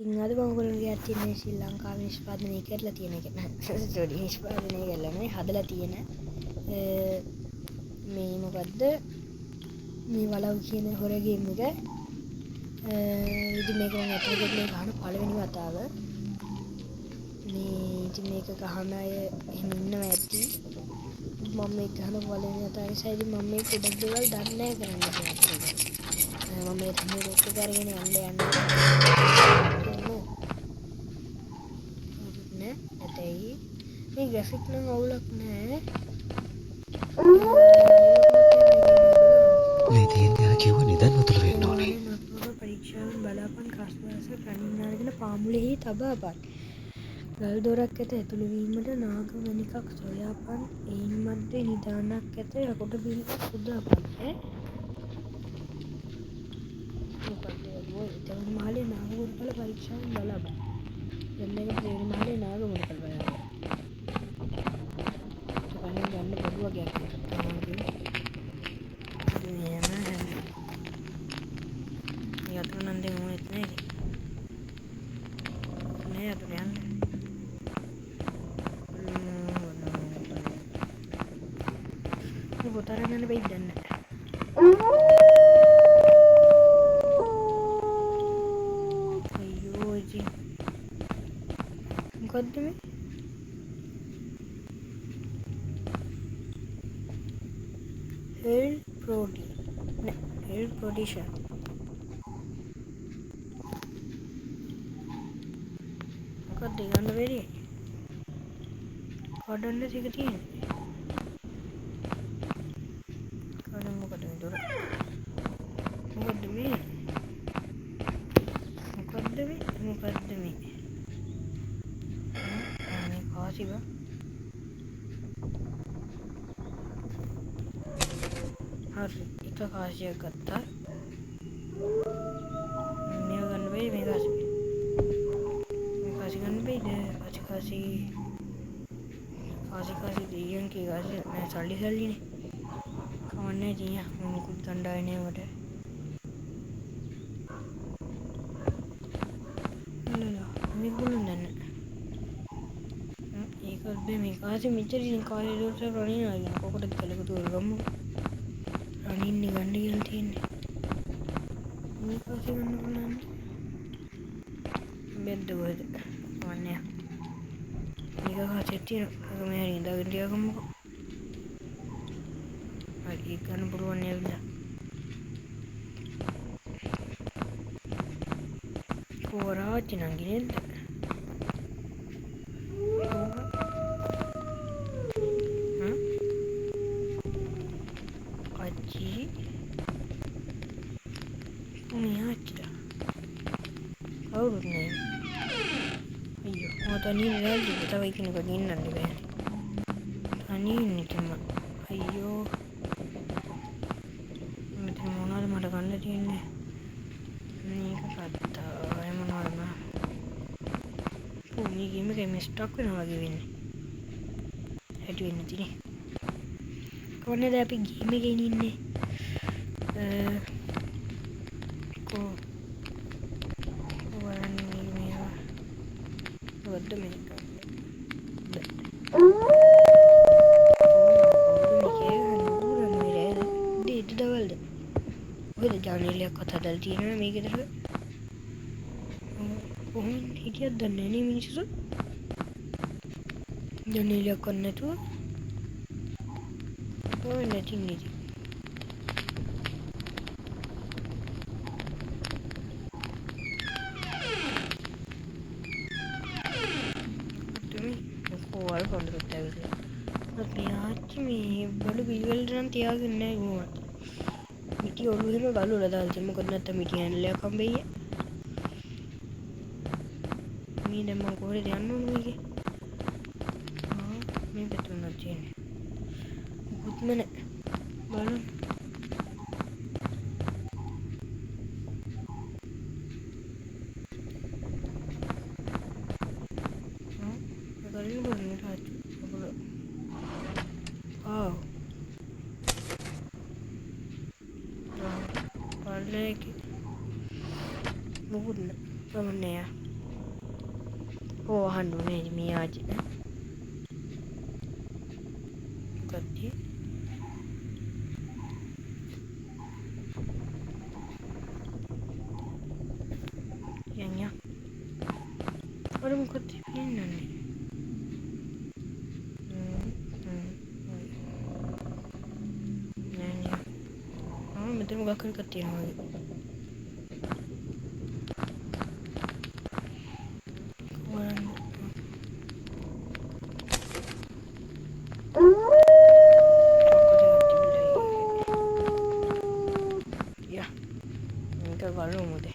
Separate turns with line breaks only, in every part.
ඉතින් අද මම ඔයගොල්ලන්ට ගියා තියෙන්නේ ශ්‍රී ලංකාවේ නිෂ්පාදනය කරලා තියෙන එක නෑ සෝරි නිෂ්පාදනය කරලා නෙවෙයි හදලා තියෙන මේ මොකද්ද මේ වලව් කියන හොර ගේම් එක ඉතින් මේක මම අතන ගිහලා ගහන පළවෙනි වතාව මේ ඉතින් මේක ගහන අය එහෙම ඉන්නවා ඇති මම මේක ගහන පළවෙනි වතාව නිසා ඉතින් මම මේ ගොඩක් දේවල් දන්නේ නැහැ කරන්න තියෙන මම මේ තමයි රොක්ක කරගෙන යන්න නෑ ඇතයි මේ ග්‍රැෆික් නම් අවුලක් නෑ
මේ තියෙන්නේ අර කිව්ව නිදන් වතුර වෙන්න ඕනේ.
නතුර පරීක්ෂාවෙන් බලාපන් කස්වලස කණින් අරගෙන පාමුලෙහි තබාපන්. ගල් දොරක් ඇත ඇතුළු වීමට නාග මණිකක් සොයාපන්. එයින් මැද්දේ නිදානක් ඇත යකොට බිල්ලක් සුදාපන්. තෙවන මහලේ නාග මුරුකල පරීක්ෂාවෙන් බලාපන්. දෙන්නක තෙවන මහලේ නාග මුරුකල බලාපන්. කණින් ගන්න බඩු වගේක් තමයි. යතුරු නම් දෙන්න ඕනෙත් නෑ නේ යතුරු යන්න පොතර ගන්න බැයි දන්න අයියෝ ඉතින් මොකද්ද මේ හෙල් ප්‍රෝටි නෑ හෙල් ප්‍රොඩිෂන් මොකක්ද ගන්න බැරි කඩන්න ටික තියෙන්නේ කඩන්න මොකද මේ දොර මොකද්ද මේ මේ කාසිව හරි එක කාසියක් ගත්තා මේව ගන්න බැයි මේ කාසි ගන්න බැයිද කාසි දෙයියන් කී කාසි නෑ සල්ලිනේ කවන්නේ තියා මොකුත් ගණ්ඩාය නෑ මට මේක බලන්න දැන් ඒකත් බෑ මේ කාසි මෙච්චර ඉතින් කාලේ දොස්තර රණින් ආගෙන කොකටද කලකට ගමු රණින්නේ ගන්න කියලා තියෙන්නේ මේ කාසි ගන්න බලන්න බෙද්ද වලද වන්නේ මේක කාසියක් තියෙනවා ඒක මේ හරි ඉඳගෙන තියාගමුකෝ හරි ඒක ගන්න පුළුවන් නේද කොරාචි නංගි නේද අච්චි මෙයාච්චිට කවුරුත් නෑ අයියෝ මම තනියෙන් වැල්දි තව එකිනෙක ගෙන්නන්න බෑ තනියෙන් ඉතින් අයියෝ මෙතන මොනවද මට ගන්න තියෙන්නේ මේක කත්තා මොනවද මේ ගේම් එකේ මේ ස්ටක් වෙනවා වගේ වෙන්නේ හැටි වෙන්නේ නැතිනේ කොහොමද අපි ගේම් එකේ ඉන්නේ what the make ඔයද ජානේලියක් කතා දාලා තියෙනවා මේක විතර කොහොමද හිටියද දන්නේ නැහැ මිනිස්සු ජානේලියක් කරන්න නැතුව ඔය නැතිනේ වල් හොඳට ඇවිල්ලා අපි ආච්චි මේ බඩු පිළිවෙලට නම් තියාගෙන නැහැ කොහොමද මිටි ඔළුවෙම බලු වල දාලා තියෙන මොකද නැත්තම් මිටි ඇනලයක් හම්බෙයි මේ දැන් මම කොහෙද යන්න ඕන මේකේ මේ පැතුන තියෙන්නේ මුකුත්ම නැහැ බලන්න Wow. Like, bukan, apa namanya? ඕ අහන්න ඕනේ මේ ආච්චි මොකක්ද යන්යා අර මොකක්ද පේන්නේ මෙතන මොකක් හරි එකක් තියෙනවා වගේ. යා මේක බලමු මොකද.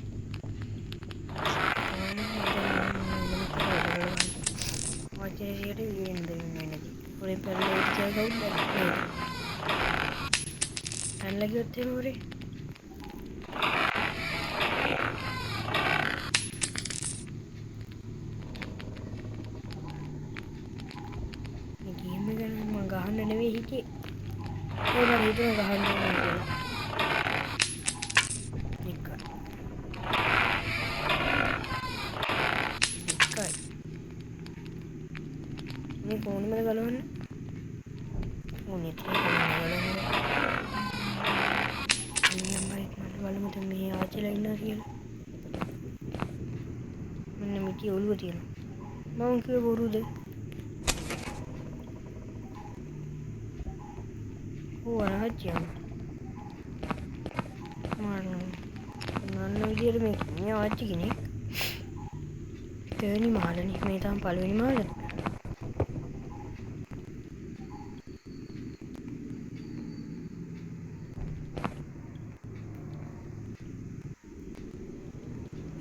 වාචරයට ඉන්නේ නේද? ඔරේ පෙරලේ කියලා ගෞඩ. අන්න ගියොත් එහෙම ඔරේ. ගහන්න නෙවෙයි හිතේ ඒක හිතේ ගහන්න ඕනේ කියලා එකයි මේ කොහොමද ගලවන්නේ ඕනේ ගලවන්නේ නම්බර් මට බලමු මේ ආච්චිලා ඉන්නවා කියලා මෙන්න මිටි ඔළුව තියෙනවා මම කිව්ව බොරුද Wajah, mana dia ni wajah gini, tu ni mahal ni, mereka palu ni mahal.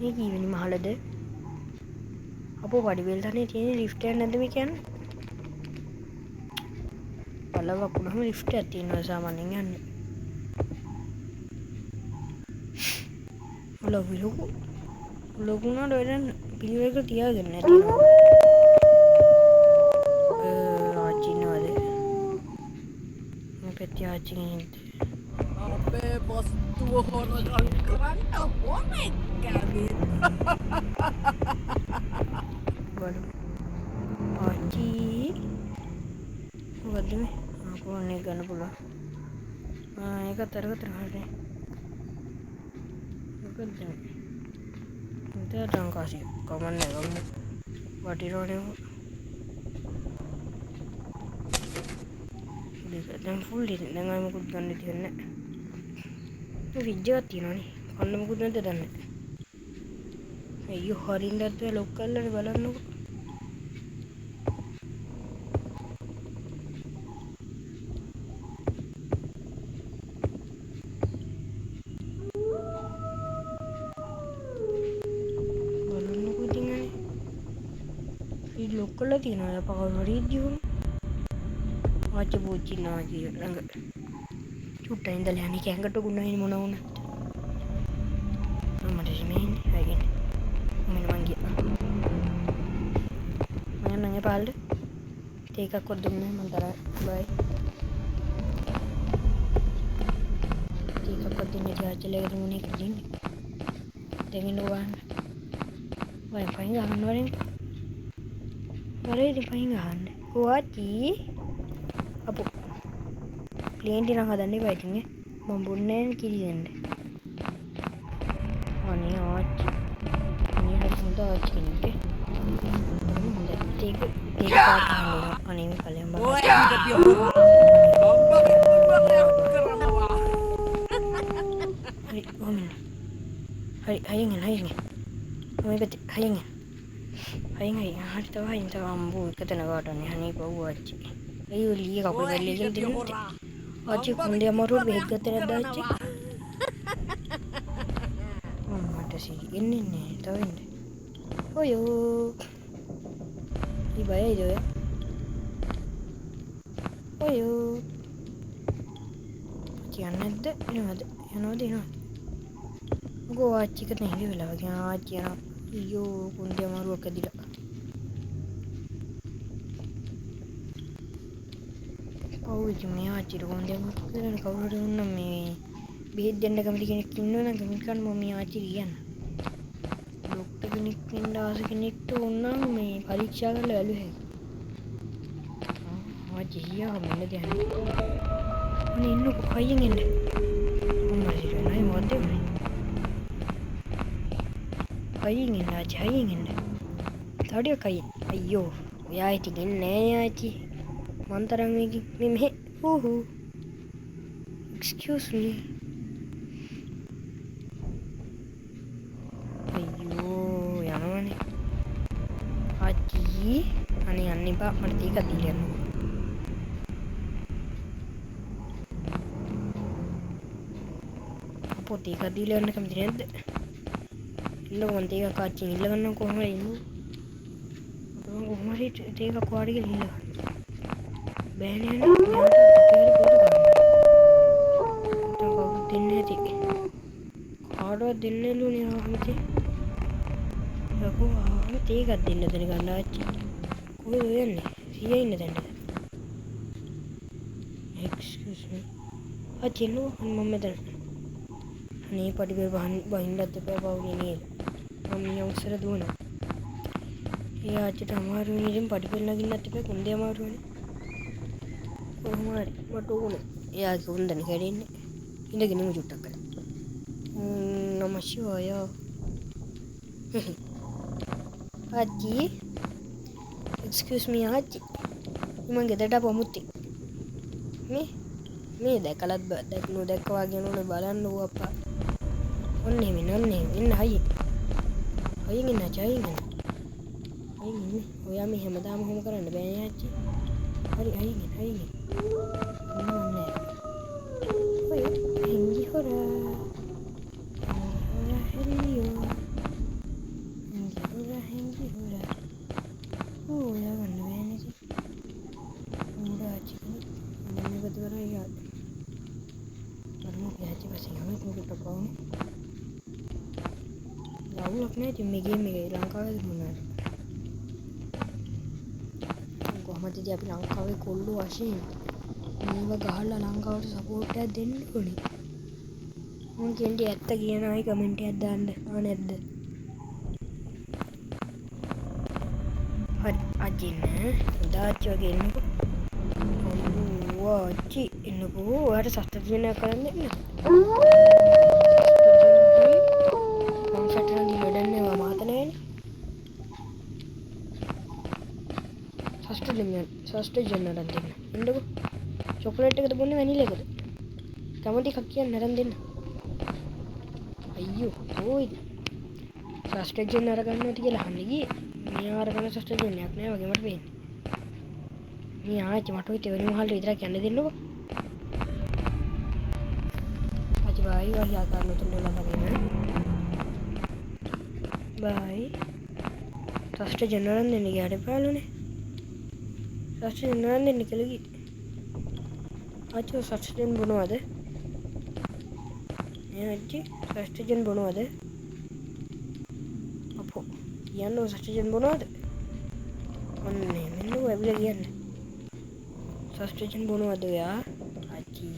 Ni kiri ni mahal ada. Apa body build ni tiada lift yang nanti macam. Kalau aku nak lift තියෙනවා සාමාන්‍යයෙන් යන්නේ. ලොකු නඩ වැඩන්න පිළිවෙලක තියාගන්න නැතිනවා. ආච්චි නේද? මේ පැත්තේ ආච්චි කෙනෙක්.
අපේ වස්තුව හොරගම් කරන්න ඕනේ කැමි.
බලමු. ආච්චි මොකද මේ? Ini gana pula. Ini kata terhadap. Bukan tu. Itu ada yang kasih. Kaman ni kamu. Bati roda. Dan full di. Dengan aku kan di sana. Itu video tiada ni. Kalau aku nanti dah ni. Ayo hari ni tu lokal lah balan tu. Lokal lagi na pakai radio. Macam bocil lagi, langgar. Cuta ini dah ni kaya angkat tu guna ini mana guna. Nama dia main, lagi ni. Main manggil. Mana nanya pal? Teka kod dulu mantara. Bye. Teka kod ini dia cile itu ni kerja ni. Dengan luar. Wah, paling jangan orang. Boleh dipaingan. Kuati. Apa? Klien di nangka dandi waiting eh. Membunuh kiri dandi. Ani aci. Ani harus muda aci ni ke. Muda. Tiga part ni. Ani ni kalian bawa.
Oh, yang kita dia.
Hari, omen. Hari ingin. Omen betul. Hari ingin. Hari tahu hari tahu ambu kita nak ada ni hani bau aci. Ayo lihat apa beli lagi di ni. Aci kundi amaru behega terada aci. Ada sih ini ni tahu ini. Oh yo. Ibayah itu ya. Oh yo. Cian ada, ini ada. Gua aci kat ni dia lah bagi aci anak. Iyo kundi amaru akadila. Oh, ini aci tu kundi amaru. Kerana kau ada orang ni bihit janda kami di kini kini nak kami kan mami aci kian. Doktor කෙනෙක් වෙන්න ආස කෙනෙක්ට ඕනම් මේ පරීක්ෂා කරලා බැලුවේ. ආච්චි හියා මෙන්න දැන්නේ. අනේ ඉන්නකෝ කයියෙන් එන්න. අම්මා ඉරණයි මොකද වෙන්නේ? කයියෙන් එන්න ආච්චි කයියෙන් එන්න. තාඩිය කයියෙන්. අයියෝ ඔයා ඉතින් එන්නේ නෑ ආච්චි. මන් තරම් මේ මෙහෙ හූ excuse me. අයියෝ යනවනේ. ආච්චි අනේ යන්න එපා මට ටිකක් දීලා යන්න. පොතේ එකක් දීලා යන්න කැමති නැද්ද? ඉන්නකො මම ටිකක් ආච්චින් ඉල්ල ගන්නම් කොහොමද ඉන්නේ? මම කොහොමද ටිකක් වාඩි කියලා ඉල්ල ගන්න. බෑනේ නේ මෙයාට අපේ පොත ගන්න. මට කවුරුත් දෙන්නේ නැති. කාටවත් දෙන්නේ නැලුනේ ආමතේ. යකෝ ආමතේ එකක් දෙන්න දෙන ගන්න ආච්චි. කොහෙද යන්නේ? සීයා ඉන්න තැනද? excuse me. ආච්චි නෝ මම මෙතන. අනේ පඩිපෙ බහින්නත් එපා පවුනේ නේද? මම මේ අවසර දුවනවා. ඒ ආච්චිට අමාරුයි ඉතින් පඩිපෙ නගින්නත් එපා කුන්දේ අමාරුනේ. කොහොම හරි මට ඕනේ. එයාගේ උන්දනේ කැඩෙන්නේ. ඉඳගෙන ඉමු චුට්ටක් කරලා. නමස්කාරය. ආච්චි. excuse me ආච්චි. මම ගෙදරට පොමුත්ති. මේ දැකලත් දැක්ක වගේ නෝනේ බලන්න ඌ අප්පා. ඔන්නේ මෙන්න ඉන්න හයිය. හයියෙන් ඉන්න චයින් ඉන්න. හයියෙන් ඉන්න. ඔයා මේ හැමදාම කොහොම කරන්න බෑනේ ආච්චි. හරි හයියෙන් ඉන්න. නෑ. ඔය හින්දි හොරා. හින්දි හොරා. ඔයා ගන්න බෑනේ ඉතින්. උඹ ආච්චි කෙනෙක්. මම මේකද කරා යාද. ආච්චි පස්සේ යන්නේ මොකටද කොහොමද? ලව්ලක් නෑ ඉතින් මේ ගේම් එක ලංකාවේ මොනවාද? කොහොමද ඉතින් අපි ලංකාවේ කොල්ලෝ වශයෙන් මේව ගහලා ලංකාවට සපෝට් එකක් දෙන්න ඕනේ. මම කියන්නේ ඇත්ත කියන අය කමෙන්ට් එකක් දාන්න. නැද්ද? හරි අදින්න. දාච්චි වගේ එන්නකෝ. ආච්චි එන්නකෝ. ඔයාට සස්තජනයක් කරන්න දෙන්න. මම සටහන් දීලා මාතනෑනේ. සස්තජනයක් දෙන්න. එන්නකෝ. චොකලේට් එකද බොන්නේ වැනිලා එකද? කැමති එකක් කියන්න නරන් දෙන්න. අයියෝ ඕයි. සස්තජන අරගන්නවද කියලා අහන්නේ ගියේ. මෙයා අරගන්න සස්තජනයක් නෑ වගේ මට පේන්නේ. මේ ආච්චි මට ඔය තෙවනි මහල්ට විතරක් යන්න දෙන්නකෝ. ආච්චි බයි වගේ ආකාර නතුන් දෙලා බයි. සස්තජන අරන් දෙන්න ගියාට පාළුනේ. සස්තජන අරන් දෙන්න කියලා ගියේ. ආච්චි සස්තජන බොනවද? ආච්චි සස්තජන බොනවද? අපෝ කියන්න සස්තජන බොනවද? ඔන්නේ මෙන්න ඔය ඇවිල්ලා කියන්නේ. සස්තජන බොනවද ඔයා? ආච්චි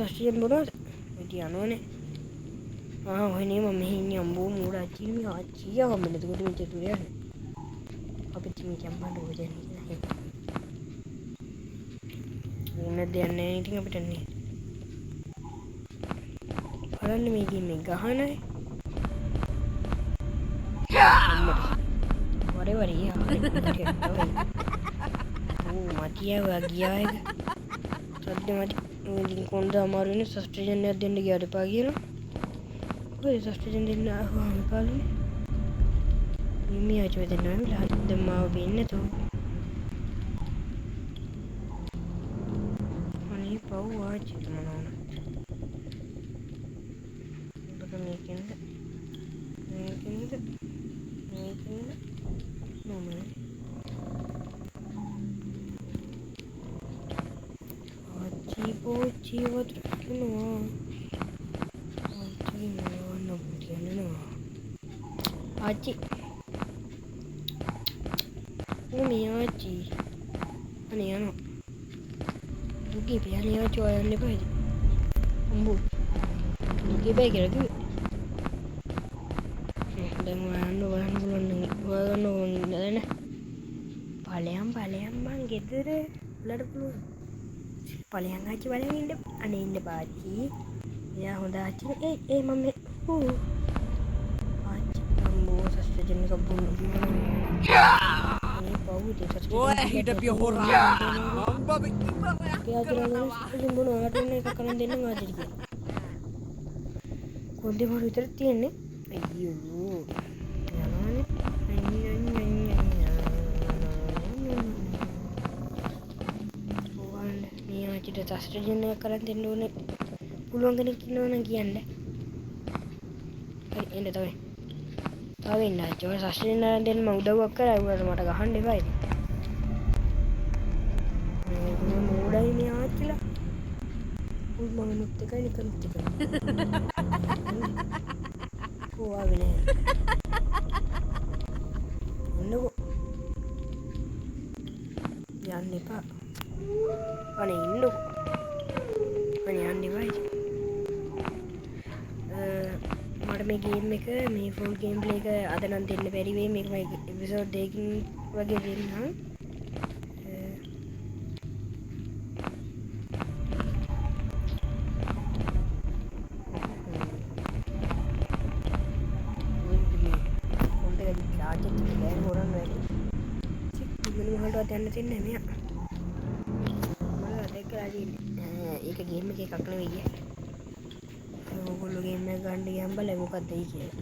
සස්තජන බොනවද? ඉතින් යනවනේ. ඔයනේ මම මෙහි ඉන්නේ අම්බෝ මූඩ ආච්චි මේ ආච්චි යවන්න එතකොට මේ චතුර යන්නේ. අපිට මේ කම්බන්න ඕනේ නැහැ. ඕනේ දෙයක් නැහැ ඉතින් අපිට නේ. බලන්න මේ ගේම් එක ගහනයි. වරේ වරේ මතියා ගියා එක. සද්ද මට ඉතින් කොන්ද අමාරුනේ සස්ටේෂන් එකක් දෙන්න ගියාට එපා කියලා. ඔය සස්ටේෂන් දෙන්න ආවම පාළුනේ. මේ ආච්චි දෙන්නා විලා දෙමාව වෙන්නේ තෝ. අනේ පව් ආච්චි මොනවද? මේකෙන්ද නෝමනේ ආච්චි පොච්චි වතුනවා ආච්චි නෝනවා ආච්චි මේ ආච්චි අනේ යනවා දුකේ පියාණිය ආච්චි වයන්නේ බයිද අම්බු දුකේ බයි කියලා කිව්වේ දැන් ඔයන්න බලන්න පුළුවන් නම් හොයාගන්න ඕනේ නේද? ඵලයන් බං ගෙදර උලට පුළුවන්. ඵලයන් ආච්චි බලන් ඉන්න. අනේ ඉන්න පාච්චි. එයා හොඳ ආච්චි. ඒ මම ආච්චි අම්බෝ සස්තජන කබුන් මේ පවුද සස්තජන
Oi, hidup hurraa! Onpa ibarra
එයා කියලා සස්තජන බොන ආටුන එක කරන් දෙන්න ආදිරි කියලා. කොන්දේ මර විතර තියෙන්නේ. අයියෝ. යනවනේ. ඕවල් මේ ආච්චිට සස්තජන කරන් දෙන්න ඕනේ. පුළුවන් කෙනෙක් ඉන්නව නම් කියන්න. හරි එන්න තමයි. තව ඉන්න ආච්චි. ඔය සස්තජන දෙන්න මම උදව්වක් කරා. උඹට මට ගහන්න එපා ඉතින්. මේ මෝඩයි මේ ආච්චිලා. උන් මනුත් එකයි නිකනුත් එකයි. කොහොමද නේ? එන්නකෝ. යන්න එපා. අනේ ඉන්නකෝ. අනේ යන්න එපා ඉතින්. මට මේ ගේම් එක මේ ෆුල් ගේම් ප්ලේ එක අද නම් දෙන්න බැරි වෙයි. මේක මම එපිසෝඩ් දෙකකින් වගේ දෙන්නම්. යන්න තින්නේ මෙයා මම දැක්කලා තියෙන්නේ ඒක ගේම් එකේ එකක් නෙවෙයි ඕගොල්ලෝ ගේම් එක ගන්න ගියම් බලමු මොකක්ද ඒ කියලා